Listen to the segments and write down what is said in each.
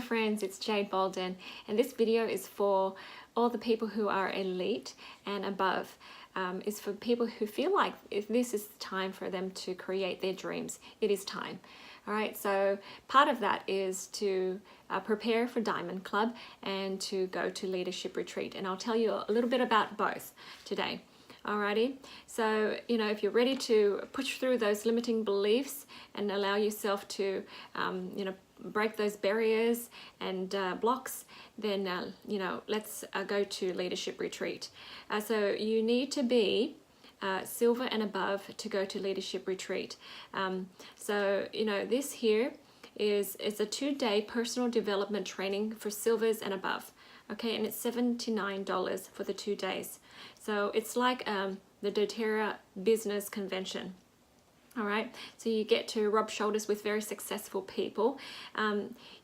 Hi friends, it's Jade Bolden, and this video is for all the people who are elite and above. It's for people who feel like if this is time for them to create their dreams, it is time. All right, so part of that is to prepare for Diamond Club and to go to Leadership Retreat, and I'll tell you a little bit about both today. Alrighty, so if you're ready to push through those limiting beliefs and allow yourself to break those barriers and blocks, then let's go to Leadership Retreat. So you need to be silver and above to go to Leadership Retreat. This here it's a 2-day personal development training for silvers and above. Okay, and it's $79 for the 2 days. So it's like the doTERRA business convention. All right, so you get to rub shoulders with very successful people.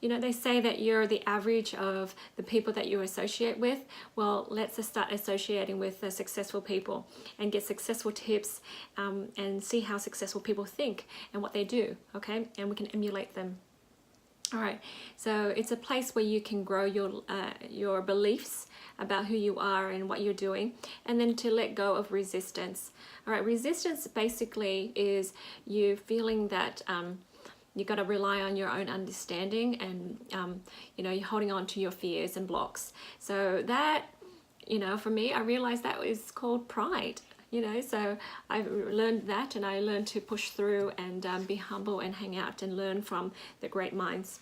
They say that you're the average of the people that you associate with. Well, let's just start associating with successful people and get successful tips and see how successful people think and what they do, okay? And we can emulate them. All right, so it's a place where you can grow your beliefs about who you are and what you're doing, and then to let go of resistance. All right, resistance basically is you feeling that you got to rely on your own understanding, and you're holding on to your fears and blocks. So that, for me, I realized that is called pride. So I learned that, and I learned to push through and be humble and hang out and learn from the great minds.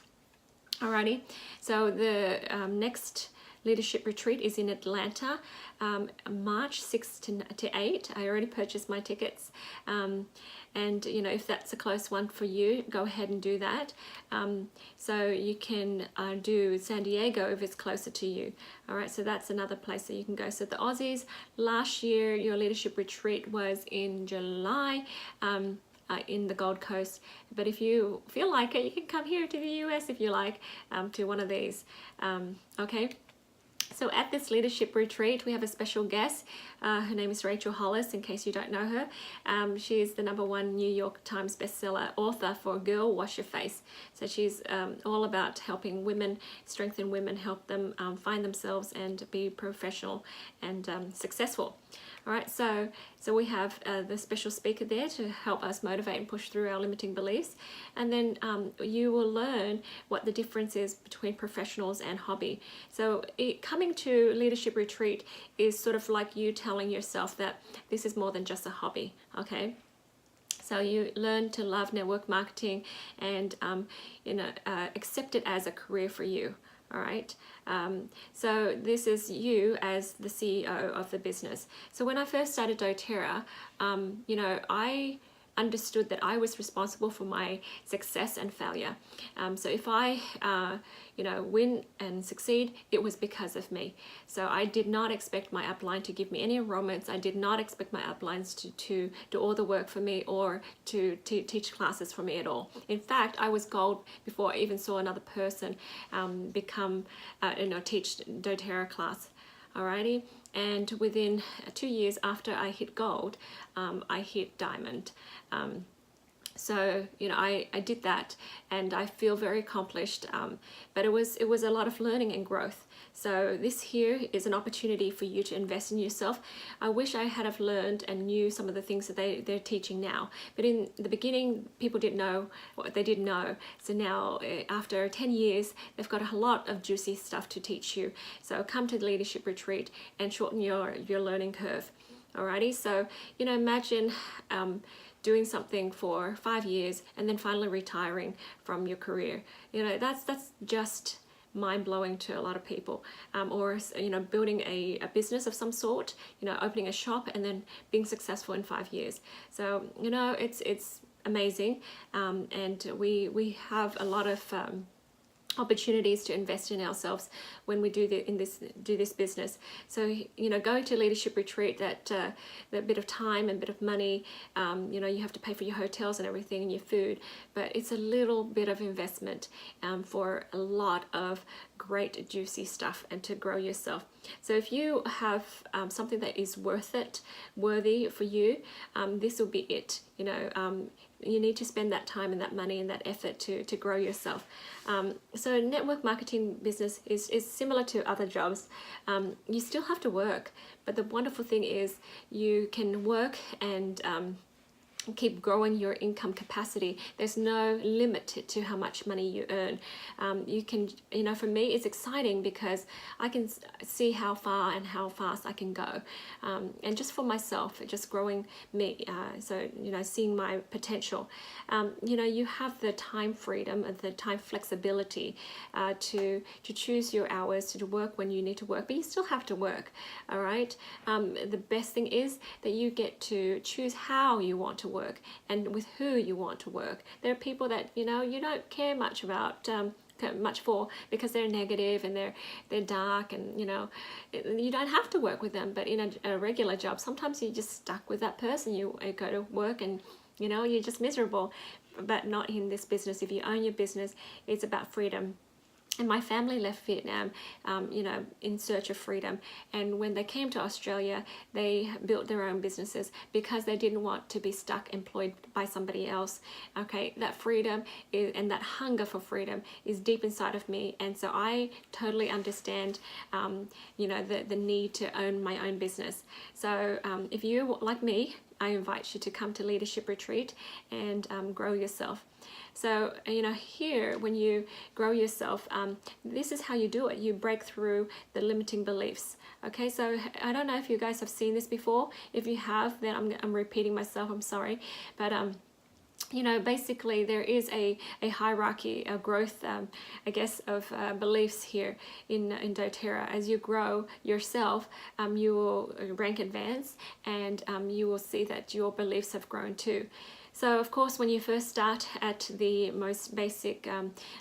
Alrighty, so the next Leadership Retreat is in Atlanta, March 6 to 8. I already purchased my tickets, and if that's a close one for you, go ahead and do that. So you can do San Diego if it's closer to you. All right, so that's another place that you can go. So the Aussies, last year your Leadership Retreat was in July, in the Gold Coast, but if you feel like it, you can come here to the US if you like, to one of these. Okay. So at this Leadership Retreat, we have a special guest. Her name is Rachel Hollis, in case you don't know her. She is the #1 New York Times bestseller author for Girl Wash Your Face. So she's all about helping women, strengthen women, help them find themselves and be professional and successful. All right, so we have the special speaker there to help us motivate and push through our limiting beliefs. And then you will learn what the difference is between professionals and hobby. So coming to Leadership Retreat is sort of like you telling yourself that this is more than just a hobby, okay? So you learn to love network marketing and accept it as a career for you. All right, so this is you as the CEO of the business. So when I first started doTERRA, I understood that I was responsible for my success and failure. So if I, win and succeed, it was because of me. So I did not expect my upline to give me any enrollments. I did not expect my uplines to do all the work for me or to teach classes for me at all. In fact, I was gold before I even saw another person teach doTERRA class. Alrighty, and within 2 years after I hit gold, I hit diamond. So I did that, and I feel very accomplished, but it was a lot of learning and growth. So this here is an opportunity for you to invest in yourself. I wish I had have learned and knew some of the things that they're teaching now, but in the beginning people didn't know what they didn't know. So now after 10 years they've got a lot of juicy stuff to teach you. So come to the Leadership Retreat and shorten your learning curve. Alrighty, so imagine doing something for 5 years and then finally retiring from your career. That's just mind-blowing to a lot of people. Or building a business of some sort, opening a shop and then being successful in 5 years. So it's amazing, and we have a lot of opportunities to invest in ourselves when we do this business. So going to Leadership Retreat, that bit of time and bit of money, you have to pay for your hotels and everything and your food, but it's a little bit of investment for a lot of great juicy stuff and to grow yourself. So if you have something that is worthy for you, this will be it. You know, you need to spend that time and that money and that effort to grow yourself. So network marketing business is similar to other jobs. You still have to work, but the wonderful thing is you can work and keep growing your income capacity. There's no limit to how much money you earn. You can, you know, for me it's exciting because I can see how far and how fast I can go, and just for myself, just growing me, so you know, seeing my potential. You know, you have the time freedom and the time flexibility to choose your hours, to work when you need to work, but you still have to work. All right. The best thing is that you get to choose how you want to work and with who you want to work. There are people that, you know, you don't care much about much for, because they're negative and they're dark, and you know, you don't have to work with them. But in a regular job, sometimes you're just stuck with that person. You go to work and you know, you're just miserable. But not in this business. If you own your business, it's about freedom. And my family left Vietnam, you know, in search of freedom. And when they came to Australia, they built their own businesses because they didn't want to be stuck, employed by somebody else. Okay, that freedom and that hunger for freedom is deep inside of me. And so I totally understand, you know, the need to own my own business. So if you, like me, I invite you to come to Leadership Retreat and grow yourself. So, you know, here, when you grow yourself, this is how you do it. You break through the limiting beliefs. Okay, so I don't know if you guys have seen this before. If you have, then I'm repeating myself, I'm sorry. But, you know, basically there is a hierarchy, a growth, I guess, of beliefs here in doTERRA. As you grow yourself, you will rank advance, and you will see that your beliefs have grown too. So of course, when you first start at the most basic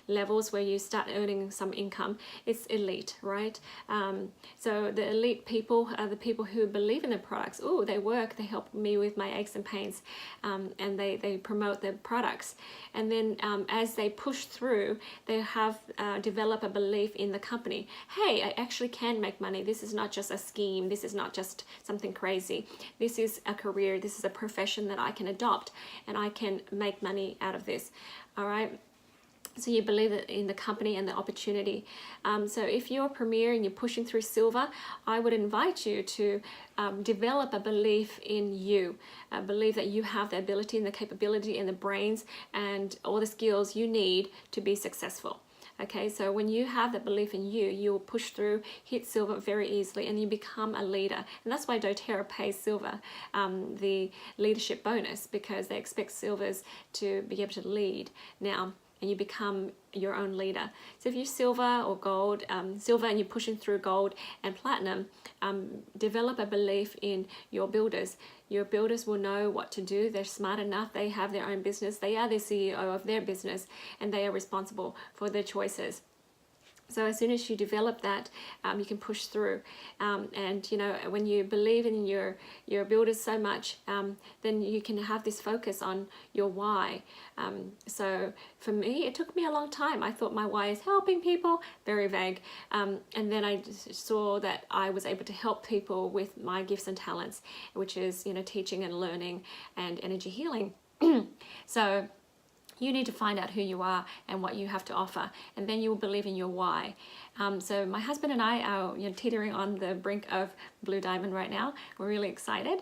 levels where you start earning some income, it's elite, right? So the elite people are the people who believe in the products. Oh, they work, they help me with my aches and pains, and they promote the products. And then as they push through, they have develop a belief in the company. Hey, I actually can make money. This is not just a scheme. This is not just something crazy. This is a career. This is a profession that I can adopt, and I can make money out of this. All right. So you believe in the company and the opportunity. So if you're a premier and you're pushing through silver, I would invite you to develop a belief in you. Believe that you have the ability and the capability and the brains and all the skills you need to be successful. Okay, so when you have that belief in you, you'll push through, hit silver very easily, and you become a leader. And that's why doTERRA pays silver the leadership bonus, because they expect silvers to be able to lead now, and you become your own leader. So if you're silver or gold, silver and you're pushing through gold and platinum, develop a belief in your builders. Your builders will know what to do. They're smart enough. They have their own business. They are the CEO of their business, and they are responsible for their choices. So as soon as you develop that, you can push through. And you know, when you believe in your builders so much, then you can have this focus on your why. So for me, it took me a long time. I thought my why is helping people, very vague. And then I saw that I was able to help people with my gifts and talents, which is, you know, teaching and learning and energy healing. So you need to find out who you are and what you have to offer, and then you will believe in your why. So my husband and I are, you know, teetering on the brink of Blue Diamond right now. We're really excited.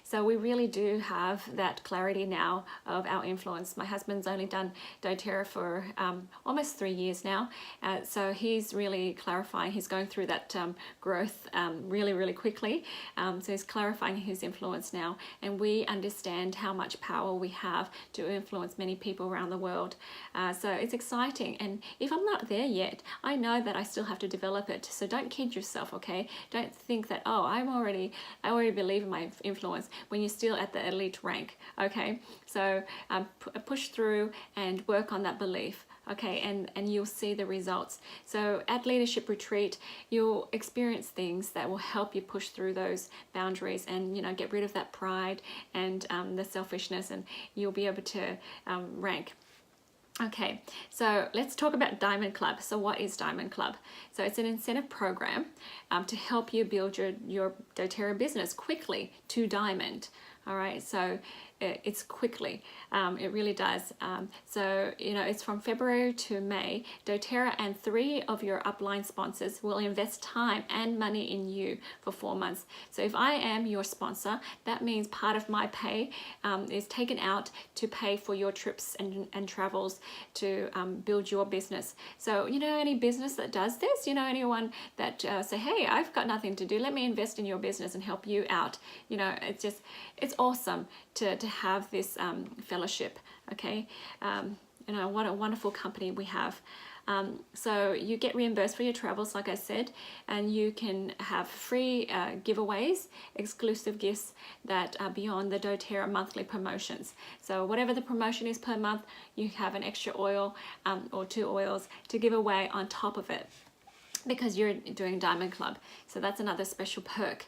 So we really do have that clarity now of our influence. My husband's only done doTERRA for almost 3 years now. So he's really clarifying. He's going through that growth really quickly. So he's clarifying his influence now, and we understand how much power we have to influence many people around the world. So it's exciting, and if I'm not there yet, I know that I still have to develop it. So don't kid yourself, okay? Don't think that, oh, I already believe in my influence, when you're still at the elite rank. Okay, so push through and work on that belief. Okay, and you'll see the results. So at Leadership Retreat, you'll experience things that will help you push through those boundaries, and, you know, get rid of that pride and the selfishness, and you'll be able to rank Okay, so let's talk about Diamond Club. So what is Diamond Club? So it's an incentive program to help you build your doTERRA business quickly to diamond. All right, so it's quickly, it really does. So, you know, it's from February to May. doTERRA and 3 of your upline sponsors will invest time and money in you for 4 months. So if I am your sponsor, that means part of my pay is taken out to pay for your trips and travels to build your business. So, you know, any business that does this, you know, anyone that say, hey, I've got nothing to do, let me invest in your business and help you out. You know, it's awesome to have this fellowship. Okay, you know, what a wonderful company we have. So you get reimbursed for your travels, like I said, and you can have free giveaways, exclusive gifts that are beyond the doTERRA monthly promotions. So whatever the promotion is per month, you have an extra oil or 2 oils to give away on top of it, because you're doing Diamond Club. So that's another special perk.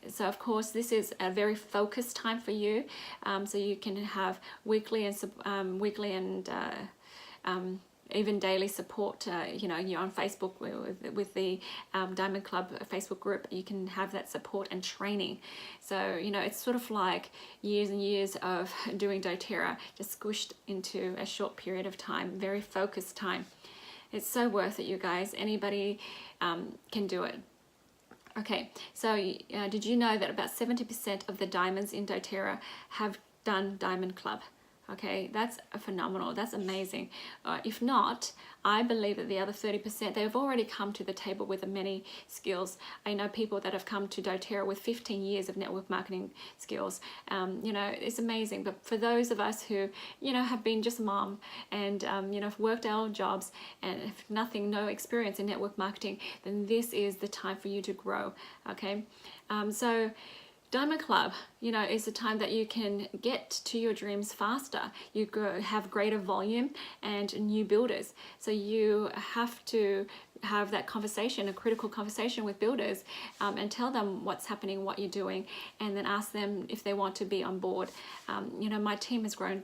So of course, this is a very focused time for you. So you can have weekly and even daily support. You know, you're on Facebook with the Diamond Club Facebook group. You can have that support and training. So, you know, it's sort of like years and years of doing doTERRA just squished into a short period of time, very focused time. It's so worth it, you guys. Anybody can do it. Okay, so did you know that about 70% of the diamonds in doTERRA have done Diamond Club? Okay, that's phenomenal. That's amazing. If not, I believe that the other 30%, they've already come to the table with many skills. I know people that have come to doTERRA with 15 years of network marketing skills. You know, it's amazing. But for those of us who, you know, have been just mom and, you know, have worked our jobs and have no experience in network marketing, then this is the time for you to grow. Okay, so Diamond Club, you know, is a time that you can get to your dreams faster. You have greater volume and new builders. So you have to have that conversation, a critical conversation with builders, and tell them what's happening, what you're doing, and then ask them if they want to be on board. You know, my team has grown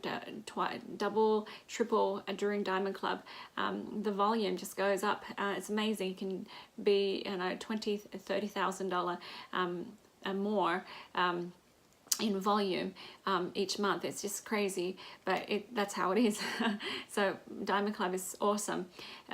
double, triple during Diamond Club. The volume just goes up. It's amazing. You can be, you know, $20,000, $30,000 and more in volume each month. It's just crazy, but that's how it is. So Diamond Club is awesome.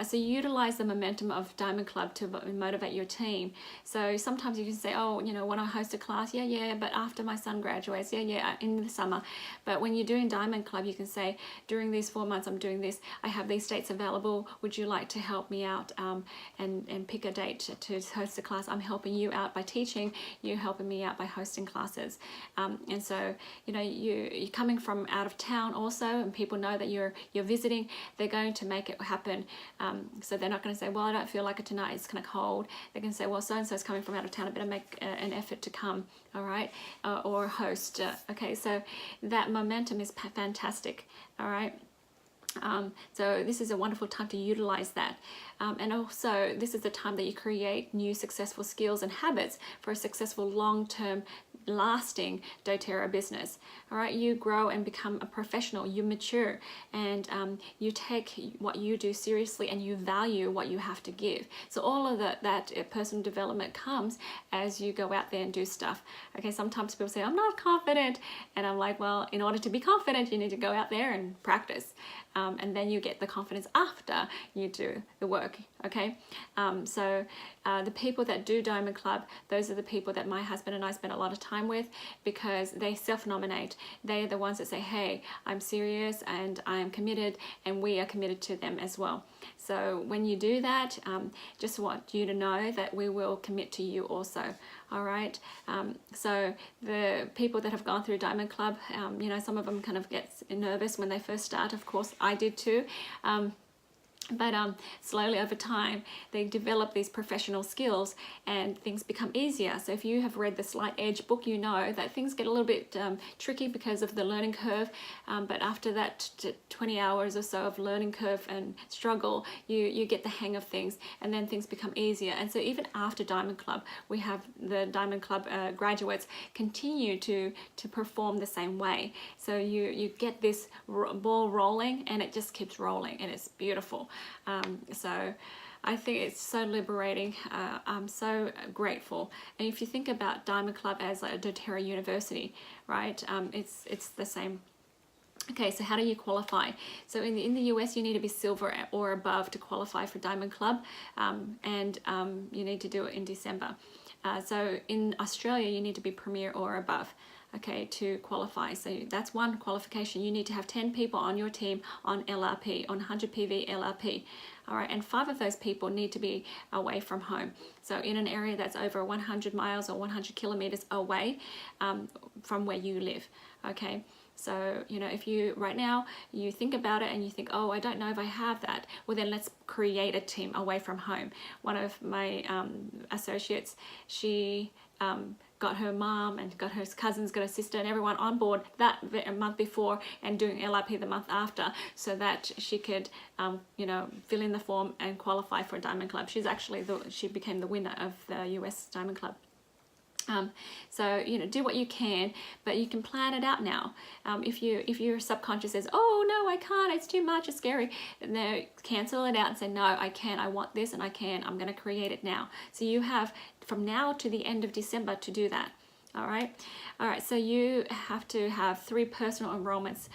So utilize the momentum of Diamond Club to motivate your team. So sometimes you can say, oh, you know, when I host a class, yeah, but after my son graduates, yeah, in the summer. But when you're doing Diamond Club, you can say, during these 4 months I'm doing this, I have these dates available, would you like to help me out and pick a date to host a class? I'm helping you out by teaching, you're helping me out by hosting classes. And so, you know, you're coming from out of town also, and people know that you're visiting, they're going to make it happen. So they're not going to say, well, I don't feel like it tonight, it's kind of cold. They can say, well, so-and-so's coming from out of town, I better make an effort to come, all right, or host. Okay, so that momentum is fantastic, all right. So this is a wonderful time to utilize that. And also, this is the time that you create new successful skills and habits for a successful long-term lasting doTERRA business. All right, you grow and become a professional, you mature, and you take what you do seriously, and you value what you have to give. So all of that personal development comes as you go out there and do stuff. Okay, sometimes people say, I'm not confident, and I'm like, well, in order to be confident, you need to go out there and practice. And then you get the confidence after you do the work. Okay, so the people that do Diamond Club, those are the people that my husband and I spend a lot of time with, because they self-nominate. They are the ones that say, hey, I'm serious and I am committed, and we are committed to them as well. So when you do that, just want you to know that we will commit to you also. All right, so the people that have gone through Diamond Club, you know, some of them kind of get nervous when they first start. Of course, I did too. But slowly over time, they develop these professional skills and things become easier. So if you have read the Slight Edge book, you know that things get a little bit tricky because of the learning curve. But after that 20 hours or so of learning curve and struggle, you get the hang of things, and then things become easier. And so even after Diamond Club, we have the Diamond Club graduates continue to perform the same way. So you get this ball rolling, and it just keeps rolling, and it's beautiful. So I think it's so liberating. I'm so grateful. And if you think about Diamond Club as like a doTERRA university, right? It's the same. Okay, so how do you qualify? So in the US, you need to be silver or above to qualify for Diamond Club, and you need to do it in December. So in Australia, you need to be premier or above, okay, to qualify. So that's one qualification. You need to have 10 people on your team on LRP, on 100 PV LRP. All right, and 5 of those people need to be away from home. So in an area that's over 100 miles or 100 kilometers away from where you live, okay? So, you know, if you right now you think about it and you think, oh, I don't know if I have that, well then let's create a team away from home. One of my associates, she got her mom and got her cousins, got her sister and everyone on board that a month before and doing LRP the month after, so that she could, you know, fill in the form and qualify for Diamond Club. She's actually she became the winner of the US Diamond Club. So, you know, do what you can, but you can plan it out now. If your subconscious says, oh no, I can't, it's too much, it's scary, then cancel it out and say, no, I can, I want this, and I'm going to create it now. So you have from now to the end of December to do that. All right. So you have to have 3 personal enrollments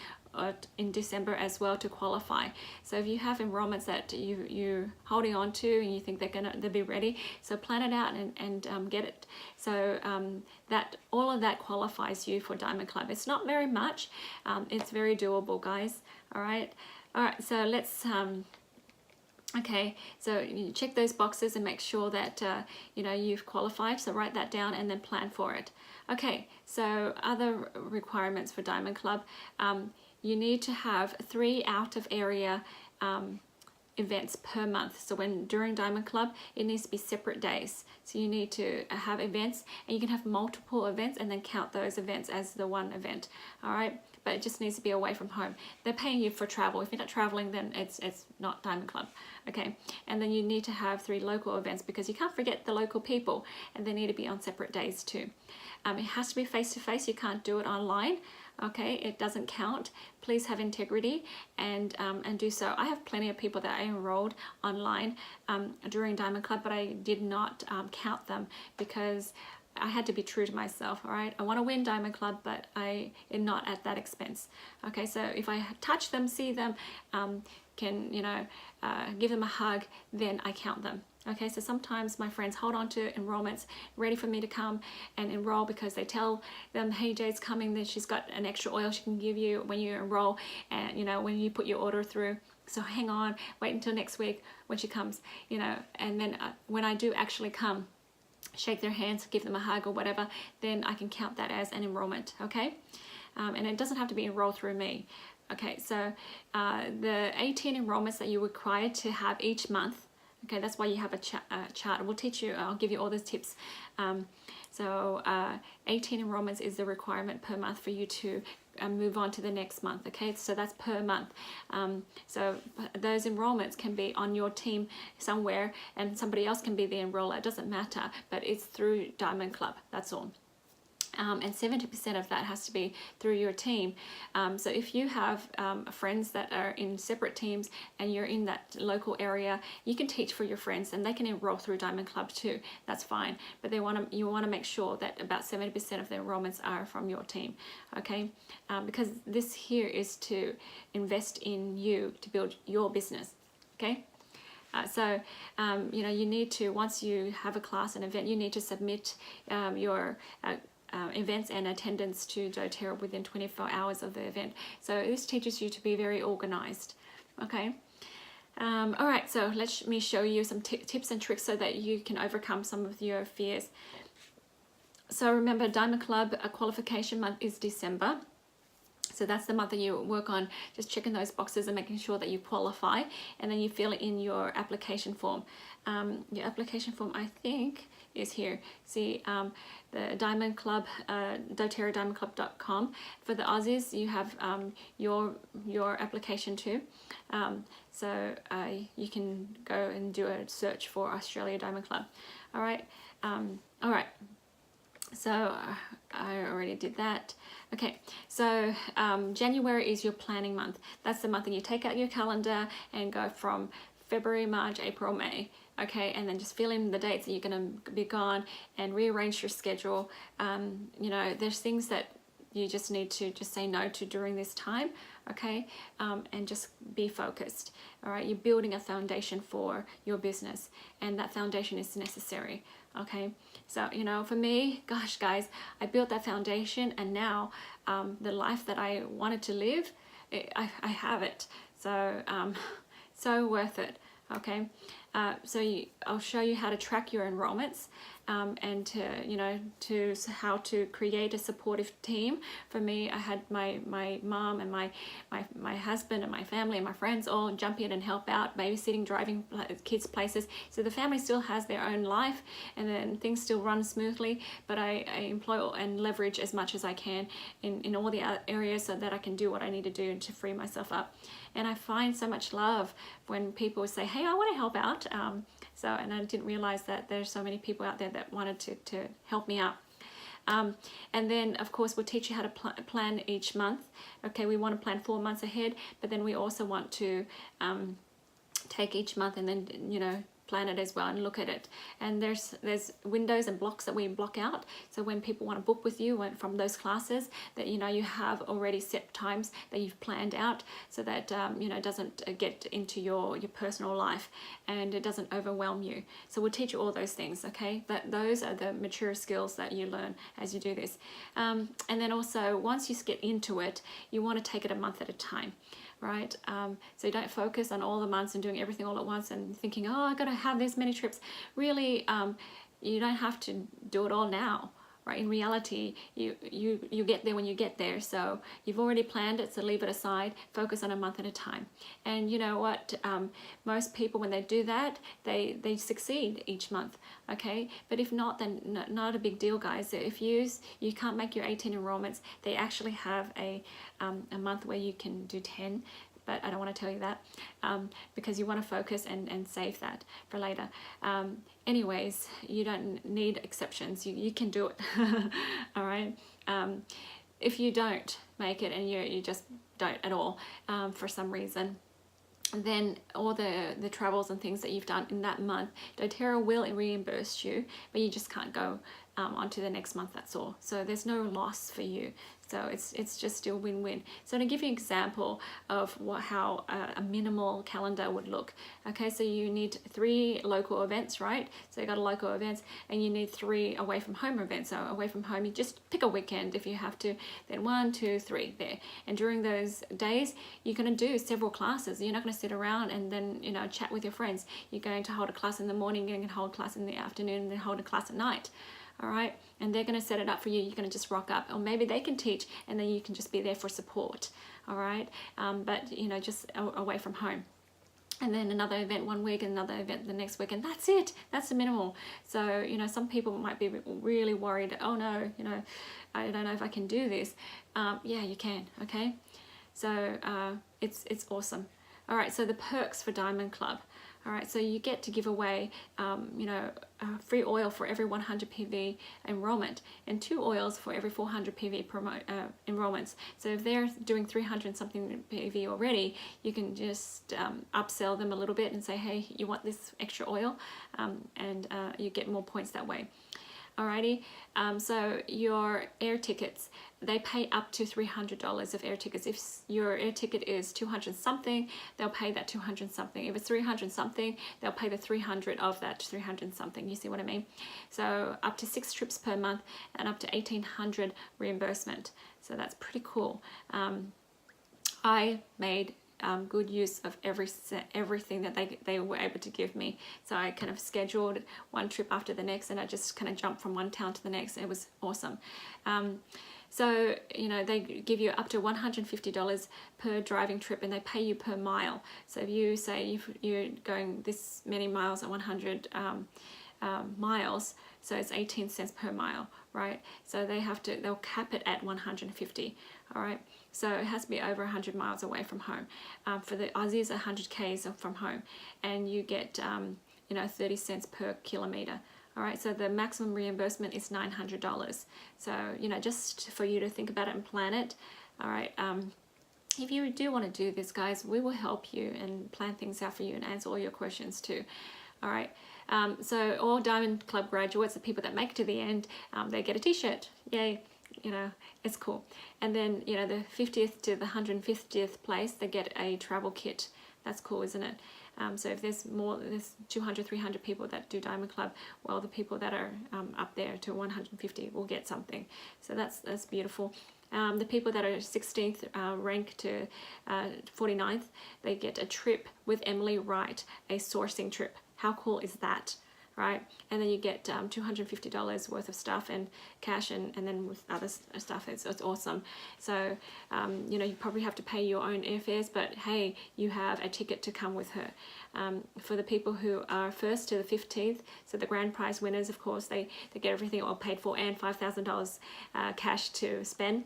in December as well to qualify. So if you have enrollments that you're holding on to and you think they'll be ready, so plan it out and get it. So that all of that qualifies you for Diamond Club. It's not very much. It's very doable, guys. All right. So let's. Okay, so you check those boxes and make sure that you know, you've qualified. So write that down and then plan for it. Okay, so other requirements for Diamond Club. You need to have 3 out of area events per month. So during Diamond Club, it needs to be separate days. So you need to have events, and you can have multiple events and then count those events as the one event. All right, but it just needs to be away from home. They're paying you for travel. If you're not traveling, then it's not Diamond Club. Okay, and then you need to have 3 local events, because you can't forget the local people, and they need to be on separate days too. It has to be face-to-face. You can't do it online. Okay, it doesn't count. Please have integrity and do so. I have plenty of people that I enrolled online during Diamond Club, but I did not count them, because I had to be true to myself. All right, I want to win Diamond Club, but I am not at that expense. Okay, so if I touch them, see them, can, you know, give them a hug, then I count them. Okay, so sometimes my friends hold on to enrollments ready for me to come and enroll, because they tell them, hey, Jade's coming, then she's got an extra oil she can give you when you enroll, and, you know, when you put your order through. So hang on, wait until next week when she comes, you know, and then when I do actually come, shake their hands, give them a hug or whatever, then I can count that as an enrollment. Okay, and it doesn't have to be enrolled through me. Okay, so the 18 enrollments that you're required to have each month. Okay, that's why you have a chart. We'll teach you, I'll give you all those tips. So 18 enrollments is the requirement per month for you to move on to the next month. Okay, so that's per month. So those enrollments can be on your team somewhere, and somebody else can be the enroller. It doesn't matter, but it's through Diamond Club. That's all. And 70% of that has to be through your team. So if you have friends that are in separate teams and you're in that local area, you can teach for your friends and they can enroll through Diamond Club too. That's fine. But you want to make sure that about 70% of the enrollments are from your team. Okay, because this here is to invest in you to build your business. Okay. You know, you need to, once you have a class, an event, you need to submit your events and attendance to doTERRA within 24 hours of the event. So this teaches you to be very organized. Okay. All right, so let me show you some tips and tricks so that you can overcome some of your fears. So remember, Diamond Club qualification month is December. So that's the month that you work on just checking those boxes and making sure that you qualify, and then you fill it in your application form. Your application form, I think, is here. See, the Diamond Club, doTERRA For the Aussies, you have your application too. So you can go and do a search for Australia Diamond Club. All right. All right. So I already did that. Okay, so January is your planning month. That's the month that you take out your calendar and go from February, March, April, May. Okay, and then just fill in the dates that you're going to be gone and rearrange your schedule. You know, there's things that you just need to just say no to during this time, okay, and just be focused. All right, you're building a foundation for your business, and that foundation is necessary. Okay, so you know, for me, gosh guys, I built that foundation, and now the life that I wanted to live, I have it. So so worth it. Okay, I'll show you how to track your enrollments, and to how to create a supportive team. For me, I had my mom and my husband and my family and my friends all jump in and help out, babysitting, driving kids places. So the family still has their own life, and then things still run smoothly, but I employ and leverage as much as I can in all the other areas so that I can do what I need to do to free myself up. And I find so much love when people say, hey, I want to help out. And I didn't realize that there's so many people out there that wanted to help me out. And then of course we'll teach you how to plan each month. Okay, we want to plan 4 months ahead, but then we also want to take each month and then, you know, plan it as well and look at it. And there's windows and blocks that we block out, so when people want to book with you from those classes, that you know you have already set times that you've planned out, so that you know, it doesn't get into your personal life and it doesn't overwhelm you. So we'll teach you all those things. Okay, those are the mature skills that you learn as you do this. And then also, once you get into it, you want to take it a month at a time. Right, so you don't focus on all the months and doing everything all at once and thinking, oh, I gotta have this many trips. Really, you don't have to do it all now. Right, in reality, you get there when you get there. So you've already planned it, so leave it aside, focus on a month at a time. And you know what, most people, when they do that, they succeed each month. Okay, but if not, then not a big deal, guys. If you can't make your 18 enrollments, they actually have a month where you can do 10, but I don't want to tell you that, because you want to focus and save that for later. Anyways, you don't need exceptions. You can do it. All right. If you don't make it and you just don't at all, for some reason, then all the travels and things that you've done in that month, doTERRA will reimburse you, but you just can't go on to the next month, that's all. So there's no loss for you. So it's just still win-win. So to give you an example of how a minimal calendar would look. Okay, so you need 3 local events, right? So you got a local events, and you need 3 away from home events. So away from home, you just pick a weekend if you have to, then 1, 2, 3 there. And during those days, you're going to do several classes. You're not going to sit around and then, you know, chat with your friends. You're going to hold a class in the morning, you're going to hold a class in the afternoon, and then hold a class at night. All right, and they're going to set it up for you. You're going to just rock up, or maybe they can teach and then you can just be there for support. All right, but you know, just away from home. And then another event one week, and another event the next week, and that's it. That's the minimal. So you know, some people might be really worried. Oh no, you know, I don't know if I can do this. Yeah, you can. Okay, so it's awesome. All right, so the perks for Diamond Club. All right, so you get to give away, you know, free oil for every 100 PV enrollment, and 2 oils for every 400 PV enrollments. So if they're doing 300 something PV already, you can just upsell them a little bit and say, hey, you want this extra oil, and you get more points that way. Alrighty, so your air tickets, they pay up to $300 of air tickets. If your air ticket is 200 something, they'll pay that 200 something. If it's 300 something, they'll pay the 300 of that 300 something. You see what I mean? So up to 6 trips per month and up to 1,800 reimbursement. So that's pretty cool. I made good use of everything that they were able to give me. So I kind of scheduled one trip after the next, and I just kind of jumped from one town to the next. It was awesome. So, you know, they give you up to $150 per driving trip, and they pay you per mile. So if you say you're going this many miles at 100 miles, so it's 18 cents per mile, right? So they'll cap it at 150, all right? So it has to be over 100 miles away from home. For the Aussies, 100 Ks from home, and you get, you know, 30 cents per kilometer. All right, so the maximum reimbursement is $900. So, you know, just for you to think about it and plan it. All right, if you do want to do this, guys, we will help you and plan things out for you and answer all your questions too. All right, so all Diamond Club graduates, the people that make it to the end, they get a t-shirt. Yay, you know, it's cool. And then, you know, the 50th to the 150th place, they get a travel kit. That's cool, isn't it? So if there's 200, 300 people that do Diamond Club, well, the people that are up there to 150 will get something. So that's beautiful. The people that are 16th rank to 49th, they get a trip with Emily Wright, a sourcing trip. How cool is that? Right, and then you get $250 worth of stuff and cash, and then with other stuff, it's awesome. So you know, you probably have to pay your own airfares, but hey, you have a ticket to come with her. For the people who are 1st to the 15th, so the grand prize winners, of course, they get everything all paid for and $5,000 cash to spend.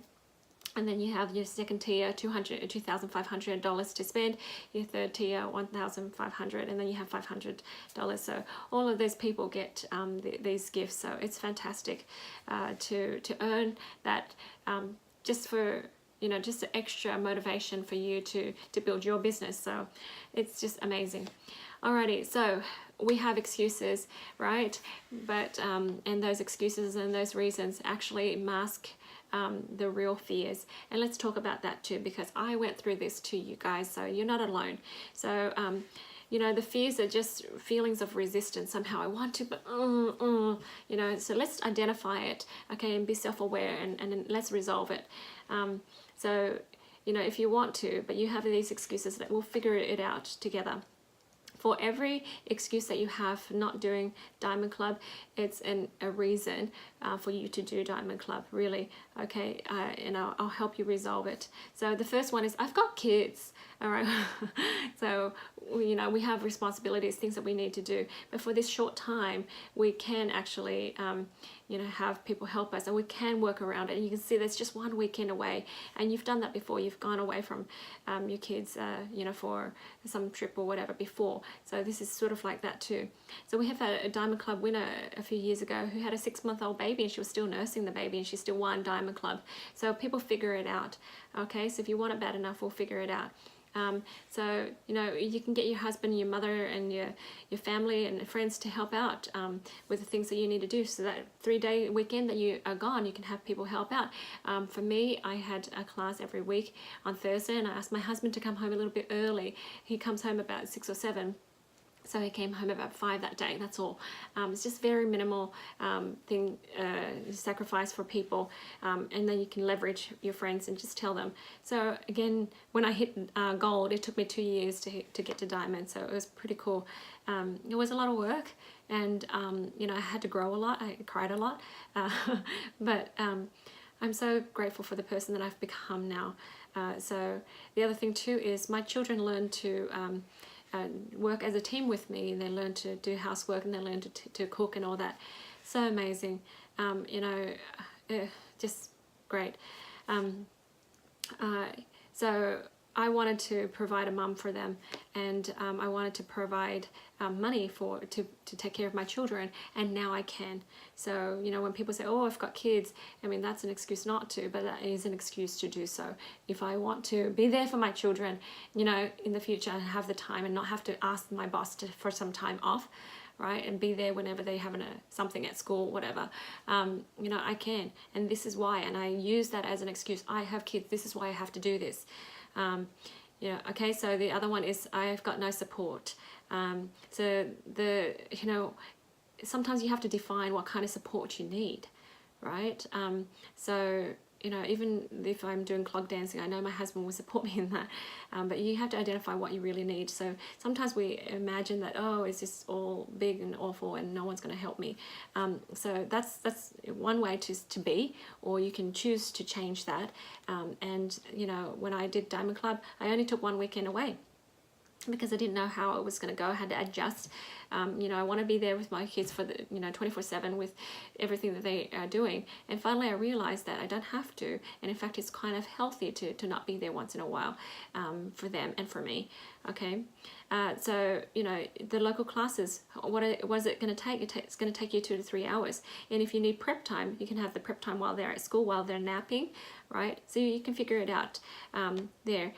And then you have your second tier, $2,500 to spend. Your third tier, $1,500, and then you have $500. So all of those people get these gifts. So it's fantastic to earn that, just for, you know, just the extra motivation for you to build your business. So it's just amazing. Alrighty, so we have excuses, right? But and those excuses and those reasons actually mask the real fears. And let's talk about that too, because I went through this too, you guys, so you're not alone. So you know, the fears are just feelings of resistance. Somehow I want to, but you know, so let's identify it, okay, and be self-aware, and let's resolve it. So, you know, if you want to, but you have these excuses, that we'll figure it out together. For every excuse that you have for not doing Diamond Club, it's a reason for you to do Diamond Club, really, okay? And I'll help you resolve it. So the first one is, I've got kids, all right? So, you know, we have responsibilities, things that we need to do. But for this short time, we can actually, you know, have people help us, and we can work around it. And you can see there's just one weekend away, and you've done that before. You've gone away from your kids, you know, for some trip or whatever before. So this is sort of like that too. So we have a Diamond Club winner a few years ago who had a 6-month-old baby, and she was still nursing the baby, and she still won Diamond Club. So people figure it out, okay? So if you want it bad enough, we'll figure it out. So, you know, you can get your husband, your mother, and your family and friends to help out with the things that you need to do. So that 3-day weekend that you are gone, you can have people help out. For me, I had a class every week on Thursday, and I asked my husband to come home a little bit early. He comes home about 6 or 7. So he came home about 5 that day, that's all. It's just very minimal sacrifice for people, and then you can leverage your friends and just tell them. So again, when I hit gold, it took me 2 years to get to diamond, so it was pretty cool. It was a lot of work, and you know, I had to grow a lot, I cried a lot, but I'm so grateful for the person that I've become now. So the other thing too is my children learn to work as a team with me, and they learn to do housework, and they learn to cook and all that. So amazing. You know, just great. So I wanted to provide a mum for them, and I wanted to provide money to take care of my children, and now I can. So, you know, when people say, oh, I've got kids, I mean, that's an excuse not to, but that is an excuse to do so. If I want to be there for my children, you know, in the future, and have the time and not have to ask my boss for some time off, right, and be there whenever they're having something at school, whatever, you know, I can, and this is why, and I use that as an excuse. I have kids, this is why I have to do this. Yeah, okay, so the other one is I've got no support. So you know, sometimes you have to define what kind of support you need, right? So you know, even if I'm doing clog dancing, I know my husband will support me in that. But you have to identify what you really need. So sometimes we imagine that, oh, it's just all big and awful and no one's going to help me. So that's one way to be, or you can choose to change that. And, you know, when I did Diamond Club, I only took one weekend away, because I didn't know how it was going to go. I had to adjust. You know, I want to be there with my kids for the, you know, 24/7 with everything that they are doing. And finally I realized that I don't have to. And in fact, it's kind of healthy to not be there once in a while, for them and for me. Okay. So, you know, the local classes, what is it going to take? It's going to take you 2 to 3 hours. And if you need prep time, you can have the prep time while they're at school, while they're napping, right? So you can figure it out there.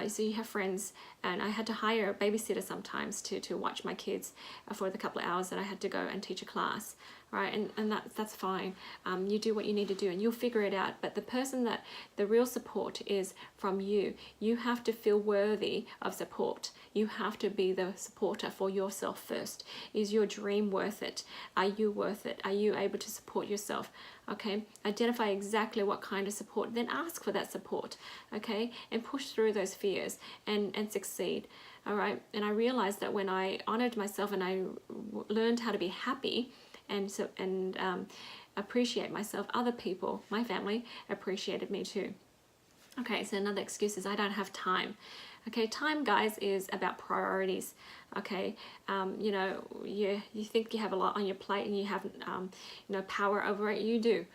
So you have friends, and I had to hire a babysitter sometimes to watch my kids for the couple of hours that I had to go and teach a class, right? And that's fine. You do what you need to do and you'll figure it out. But the real support is from you. You have to feel worthy of support. You have to be the supporter for yourself first. Is your dream worth it? Are you worth it? Are you able to support yourself? Okay, identify exactly what kind of support, then ask for that support, okay, and push through those fears and succeed. All right. And I realized that when I honored myself and I learned how to be happy and appreciate myself, other people, my family, appreciated me too. Okay, so another excuse is I don't have time. Okay, time, guys, is about priorities. Okay, you know, you think you have a lot on your plate and you have you know, power over it. You do.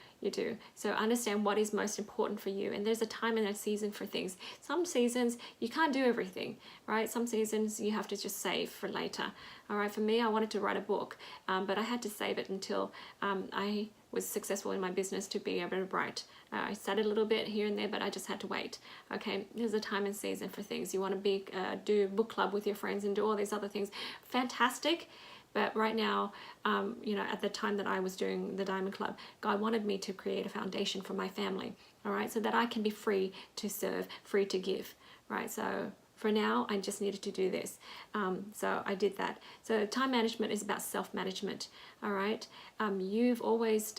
So understand what is most important for you, and there's a time and a season for things. Some seasons you can't do everything, right? Some seasons you have to just save for later. All right, for me, I wanted to write a book, but I had to save it until I was successful in my business to be able to write. I started a little bit here and there, but I just had to wait. Okay, there's a time and season for things. You want to do book club with your friends and do all these other things. Fantastic. But right now, you know, at the time that I was doing the Diamond Club, God wanted me to create a foundation for my family, all right, so that I can be free to serve, free to give, right? So for now, I just needed to do this. So I did that. So time management is about self-management, all right? You've always,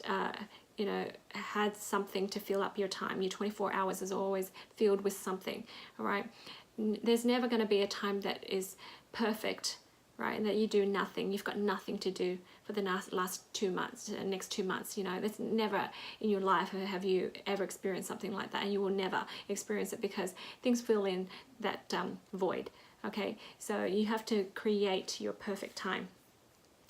you know, had something to fill up your time. Your 24 hours is always filled with something, all right? There's never going to be a time that is perfect, right? And that you do nothing. You've got nothing to do for the last 2 months, next 2 months. You know, that's never in your life have you ever experienced something like that, and you will never experience it because things fill in that void. Okay, so you have to create your perfect time.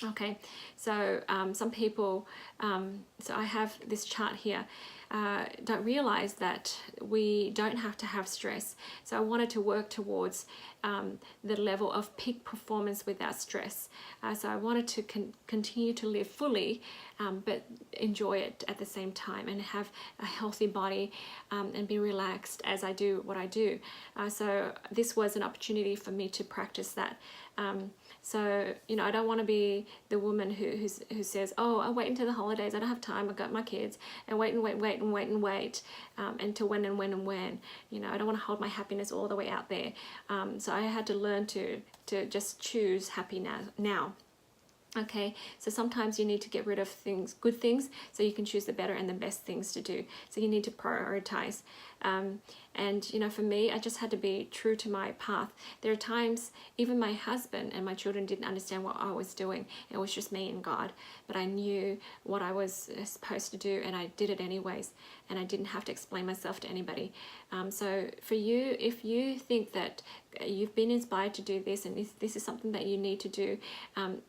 Okay, so some people, so I have this chart here, don't realize that we don't have to have stress. So I wanted to work towards the level of peak performance without stress. So I wanted to continue to live fully, but enjoy it at the same time and have a healthy body and be relaxed as I do what I do. So this was an opportunity for me to practice that. So, you know, I don't want to be the woman who says, oh, I'll wait until the holidays, I don't have time, I've got my kids, and wait until when. You know, I don't want to hold my happiness all the way out there. So I had to learn to just choose happy now. Okay, so sometimes you need to get rid of things, good things, so you can choose the better and the best things to do. So you need to prioritize. And, you know, for me, I just had to be true to my path. There are times, even my husband and my children didn't understand what I was doing. It was just me and God. But I knew what I was supposed to do, and I did it anyways. And I didn't have to explain myself to anybody. So for you, if you think that you've been inspired to do this, and this is something that you need to do,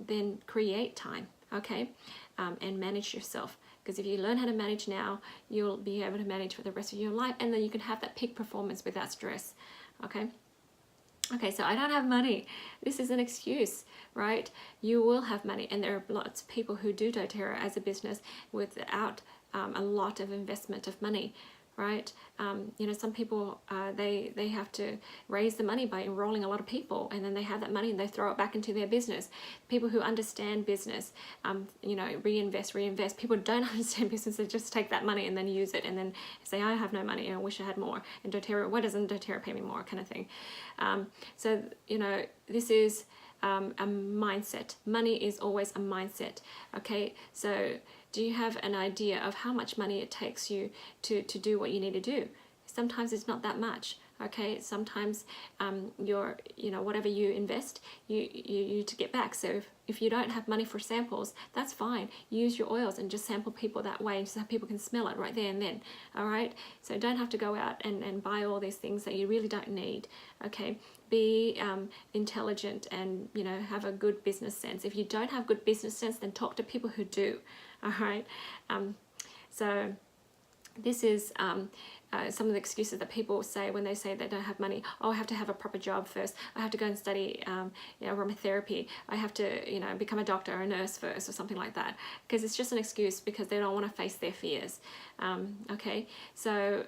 then create time, okay? And manage yourself. Because if you learn how to manage now, you'll be able to manage for the rest of your life, and then you can have that peak performance without stress. Okay, so I don't have money. This is an excuse, right? You will have money, and there are lots of people who do doTERRA as a business without a lot of investment of money, right? You know, some people, they have to raise the money by enrolling a lot of people, and then they have that money and they throw it back into their business. People who understand business, you know, reinvest. People who don't understand business, they just take that money and then use it and then say, I have no money, I wish I had more. And doTERRA, why doesn't doTERRA pay me more, kind of thing. So, you know, this is a mindset. Money is always a mindset. Okay, so Do you have an idea of how much money it takes you to do what you need to do? Sometimes it's not that much. Okay, sometimes whatever you invest, you to get back. So if you don't have money for samples, that's fine. Use your oils and just sample people that way so people can smell it right there and then. All right, so don't have to go out and buy all these things that you really don't need. Okay, be intelligent and have a good business sense. If you don't have good business sense, then talk to people who do. All right, so this is some of the excuses that people say when they say they don't have money. Oh, I have to have a proper job first. I have to go and study aromatherapy. I have to become a doctor or a nurse first or something like that, because it's just an excuse because they don't want to face their fears. Okay, so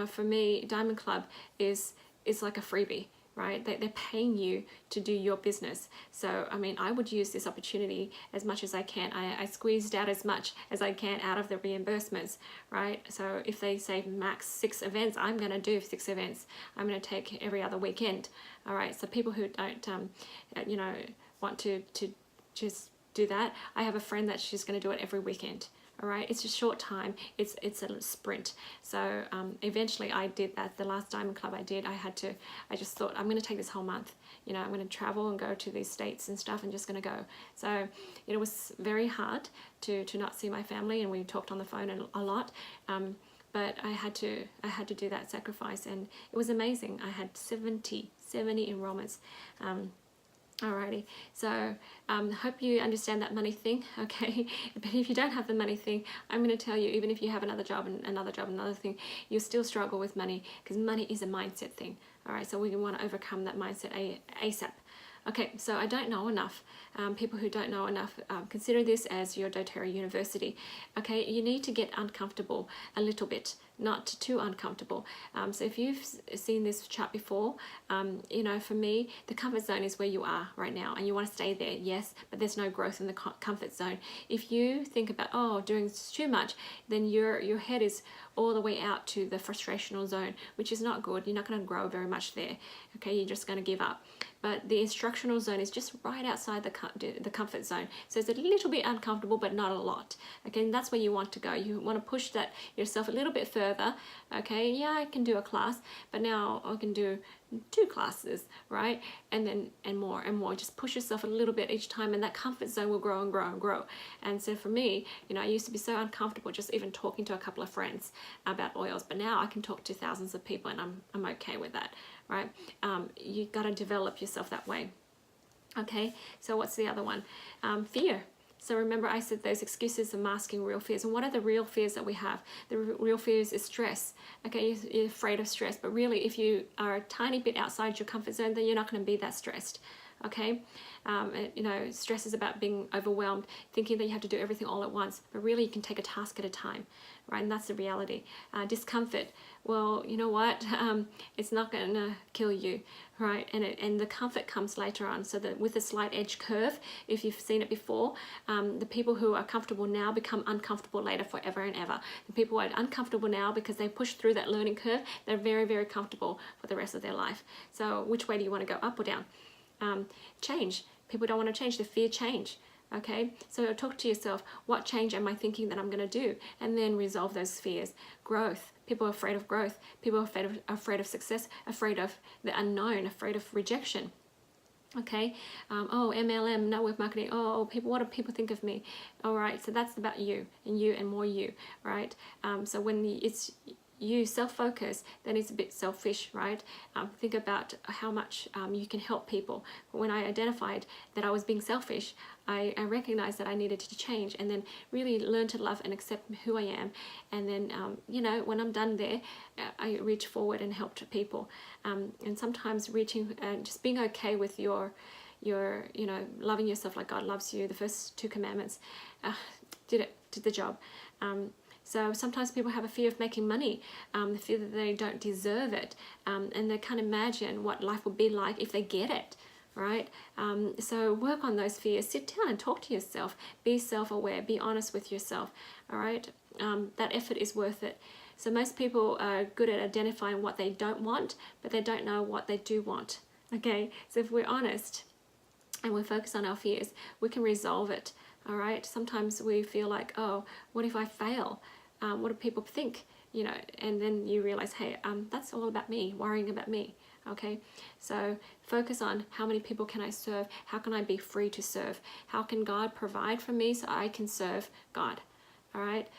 for me, Diamond Club is like a freebie. Right? They're paying you to do your business. So, I mean, I would use this opportunity as much as I can. I squeezed out as much as I can out of the reimbursements, right? So if they say max 6 events, I'm going to do 6 events. I'm going to take every other weekend. All right. So people who don't, want to just do that, I have a friend that she's going to do it every weekend. All right, it's a short time. It's a sprint. So eventually I did that. The last Diamond Club I did, I just thought, I'm going to take this whole month. I'm going to travel and go to these states and stuff and just going to go. So it was very hard to not see my family, and we talked on the phone a lot. But I had to do that sacrifice, and it was amazing. I had 70 enrollments. Alrighty, so hope you understand that money thing, okay? But if you don't have the money thing, I'm going to tell you, even if you have another job and another job and another thing, you'll still struggle with money, because money is a mindset thing. Alright, so we want to overcome that mindset ASAP. Okay, so I don't know enough. People who don't know enough, consider this as your doTERRA University. Okay, you need to get uncomfortable a little bit, not too uncomfortable. So if you've seen this chart before, for me, the comfort zone is where you are right now, and you want to stay there, yes, but there's no growth in the comfort zone. If you think about, doing too much, then your head is all the way out to the frustrational zone, which is not good. You're not going to grow very much there. Okay, you're just going to give up. But the instructional zone is just right outside the comfort zone. So it's a little bit uncomfortable, but not a lot. Okay, and that's where you want to go. You want to push that yourself a little bit further. Okay, yeah, I can do a class, but now I can do 2 classes, right? And more and more. Just push yourself a little bit each time, and that comfort zone will grow and grow and grow. And so for me, I used to be so uncomfortable just even talking to a couple of friends about oils, but now I can talk to thousands of people, and I'm okay with that, right? You got to develop yourself that way. Okay, so what's the other one? Fear. So remember, I said those excuses are masking real fears. And what are the real fears that we have? The real fears is stress. Okay, you're afraid of stress, but really, if you are a tiny bit outside your comfort zone, then you're not going to be that stressed. Okay, stress is about being overwhelmed, thinking that you have to do everything all at once, but really you can take a task at a time, right? And that's the reality. Discomfort, well, you know what? It's not going to kill you, right? And the comfort comes later on. So that with a slight edge curve, if you've seen it before, the people who are comfortable now become uncomfortable later forever and ever. The people who are uncomfortable now because they push through that learning curve, they're very, very comfortable for the rest of their life. So which way do you want to go, up or down? Change. People don't want to change. They fear change. Okay, so talk to yourself, what change am I thinking that I'm going to do? And then resolve those fears. Growth. People are afraid of growth. People are afraid of success, afraid of the unknown, afraid of rejection. Okay, MLM, network marketing, people, what do people think of me? All right, so that's about you and more you, right? So when it's you self-focus, then it's a bit selfish, right? Think about how much you can help people. When I identified that I was being selfish, I recognized that I needed to change, and then really learn to love and accept who I am. And then, when I'm done there, I reach forward and help people. And sometimes reaching, just being okay with your loving yourself like God loves you, the first 2 commandments, did the job. So sometimes people have a fear of making money, the fear that they don't deserve it, and they can't imagine what life will be like if they get it, right? So work on those fears. Sit down and talk to yourself. Be self-aware. Be honest with yourself, all right? That effort is worth it. So most people are good at identifying what they don't want, but they don't know what they do want, okay? So if we're honest and we focus on our fears, we can resolve it. All right, sometimes we feel like, oh, what if I fail? What do people think? You know, and then you realize, hey, that's all about me, worrying about me. Okay, so focus on how many people can I serve? How can I be free to serve? How can God provide for me so I can serve God? All right,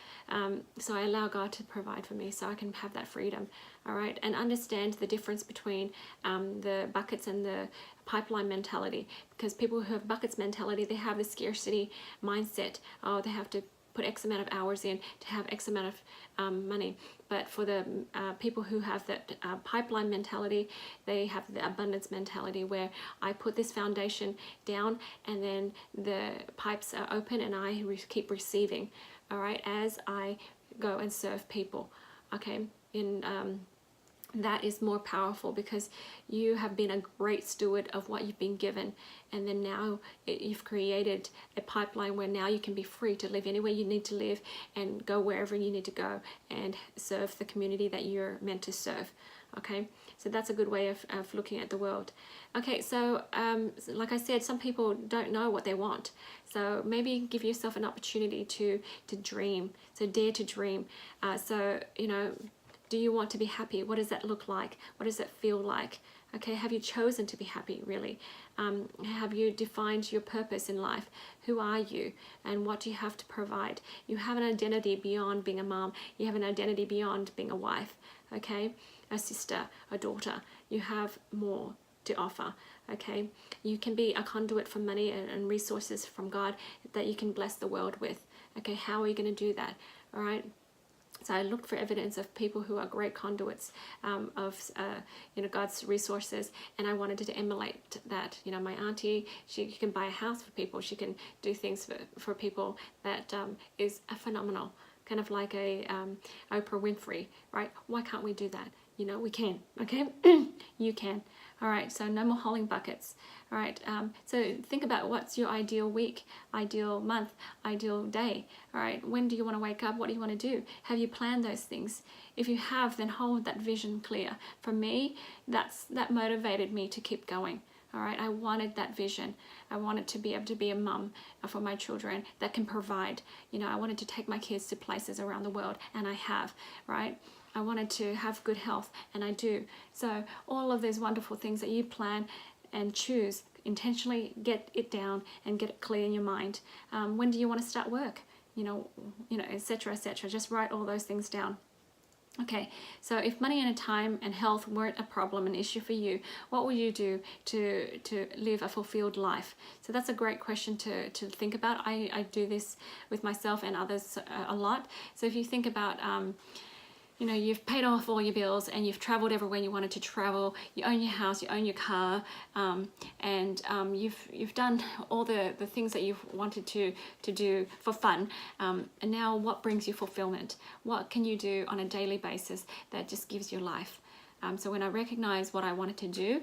so I allow God to provide for me so I can have that freedom. All right, and understand the difference between the buckets and the pipeline mentality, because people who have buckets mentality, they have the scarcity mindset. Oh, they have to put X amount of hours in to have X amount of money. But for the people who have that pipeline mentality, they have the abundance mentality, where I put this foundation down and then the pipes are open and I keep receiving, all right, as I go and serve people. Okay, that is more powerful, because you have been a great steward of what you've been given, and then now you've created a pipeline where now you can be free to live anywhere you need to live and go wherever you need to go and serve the community that you're meant to serve. Okay, so that's a good way of looking at the world. Okay, so like I said, some people don't know what they want, so maybe give yourself an opportunity to dream. So dare to dream. So you know, do you want to be happy? What does that look like? What does that feel like? Okay, have you chosen to be happy, really? Have you defined your purpose in life? Who are you? And what do you have to provide? You have an identity beyond being a mom. You have an identity beyond being a wife, okay? A sister, a daughter. You have more to offer, okay? You can be a conduit for money and resources from God that you can bless the world with. Okay, how are you going to do that? All right? So I looked for evidence of people who are great conduits of you know, God's resources, and I wanted to emulate that. You know, my auntie, she can buy a house for people. She can do things for people that is a phenomenal, kind of like a Oprah Winfrey, right? Why can't we do that? You know, we can, okay? You can. All right, so no more holding buckets. All right, so think about what's your ideal week, ideal month, ideal day. All right, when do you want to wake up? What do you want to do? Have you planned those things? If you have, then hold that vision clear. For me, that motivated me to keep going. All right, I wanted that vision. I wanted to be able to be a mum for my children that can provide. You know, I wanted to take my kids to places around the world, and I have, right? I wanted to have good health, and I do. So all of those wonderful things that you plan and choose, intentionally get it down and get it clear in your mind. When do you want to start work? You know, etc., etc. Just write all those things down. Okay, so if money and time and health weren't a problem, an issue for you, what will you do to live a fulfilled life? So that's a great question to think about. I do this with myself and others a lot. So if you think about you know, you've paid off all your bills and you've traveled everywhere you wanted to travel, you own your house, you own your car, and you've done all the things that you've wanted to do for fun, and now what brings you fulfillment? What can you do on a daily basis that just gives you life? So when I recognized what I wanted to do,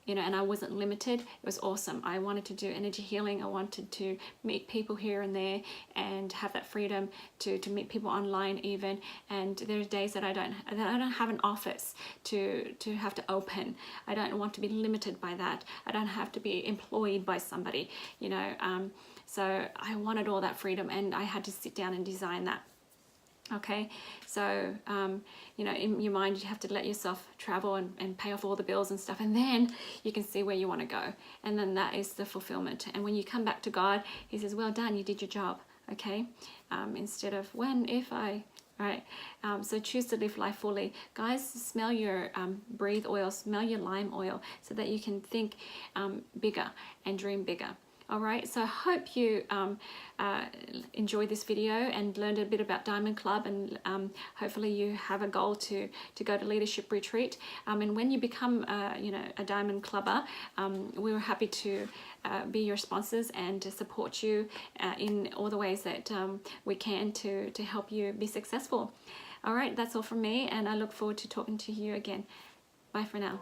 you know, and I wasn't limited, it was awesome. I wanted to do energy healing. I wanted to meet people here and there and have that freedom to meet people online even. And there's days that I don't have an office to have to open. I don't want to be limited by that. I don't have to be employed by somebody, you know. So I wanted all that freedom, and I had to sit down and design that. Okay, so you know, in your mind you have to let yourself travel and pay off all the bills and stuff, and then you can see where you want to go, and then that is the fulfillment. And when you come back to God, he says, well done, you did your job. Okay, instead of when, if, I, right? So choose to live life fully. Guys, smell your breathe oil, smell your lime oil, so that you can think bigger and dream bigger. All right, so I hope you enjoyed this video and learned a bit about Diamond Club, and hopefully you have a goal to go to Leadership Retreat. And when you become, you know, a Diamond Clubber, we're happy to be your sponsors and to support you in all the ways that we can to help you be successful. All right, that's all from me, and I look forward to talking to you again. Bye for now.